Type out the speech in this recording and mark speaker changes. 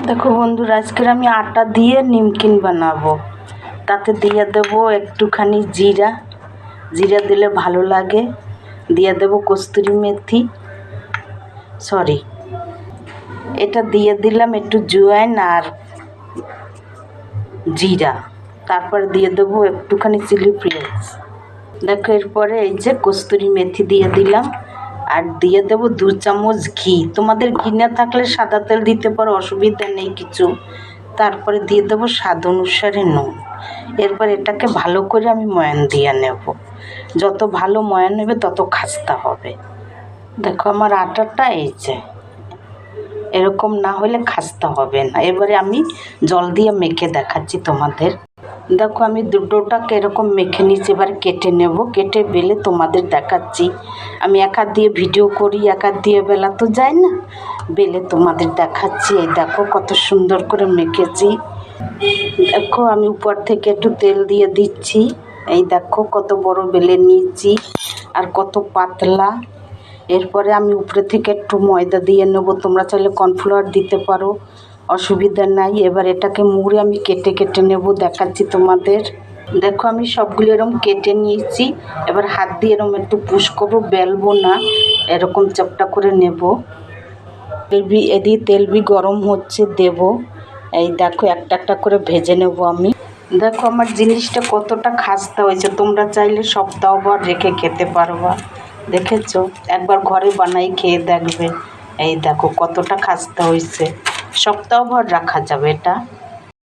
Speaker 1: দেখো বন্ধুরা, আজকের আমি আটা দিয়ে নিমকিন বানাবো। তাতে দিয়ে দেবো একটুখানি জিরা, জিরা দিলে ভালো লাগে। দিয়ে দেবো কস্তুরি মেথি, এটা দিয়ে দিলাম একটু জোয়ান আর জিরা। তারপরে দিয়ে দেবো একটুখানি চিলি ফ্লেক্স। দেখো এরপরে এই যে কস্তুরি মেথি দিয়ে দিলাম, আর দিয়ে দেবো 2 চামচ ঘি। তোমাদের ঘি না থাকলে সাদা তেল দিতে পারো, অসুবিধা নেই কিছু। তারপরে দিয়ে দেবো স্বাদ অনুসারে নুন। এরপর এটাকে ভালো করে আমি ময়ান দিয়ে নেব। যত ভালো ময়ান নেবে তত খাস্তা হবে। দেখো আমার আটাটা এই যে এরকম না হলে খাস্তা হবে না। এবারে আমি জল দিয়ে মেখে দেখাচ্ছি তোমাদের। দেখো আমি দুটোটাকে এরকম মেখে নিচ্ছি, এবার কেটে নেব। কেটে বেলে তোমাদের দেখাচ্ছি। আমি এক হাত দিয়ে ভিডিও করি, এক হাত দিয়ে বেলা তো যায় না, বেলে তোমাদের দেখাচ্ছি। এই দেখো কত সুন্দর করে মেখেছি। দেখো আমি উপর থেকে একটু তেল দিয়ে দিচ্ছি। এই দেখো কত বড় বেলে নিয়েছি আর কত পাতলা। এরপরে আমি উপরে থেকে একটু ময়দা দিয়ে নেব। তোমরা চাইলে কর্নফ্লাওয়ার দিতে পারো, অসুবিধা নাই। এবার এটাকে মুড়ে আমি কেটে কেটে নেব, দেখাচ্ছি তোমাদের। দেখো আমি সবগুলো এরকম কেটে নিয়েছি। এবার হাত দিয়ে এরকম একটু পুশ করবো, বেলবো না, এরকম চাপটা করে নেব। তেল গরম হচ্ছে, দেব। এই দেখো একটা একটা করে ভেজে নেব আমি। দেখো আমার জিনিসটা কতটা খাস্তা হয়েছে। তোমরা চাইলে সপ্তাহভর রেখে খেতে পারবা। দেখেছো, একবার ঘরে বানাই খেয়ে দেখবে। এই দেখো কতটা খাস্তা হয়েছে, সপ্তাহভর রাখা যাবে এটা।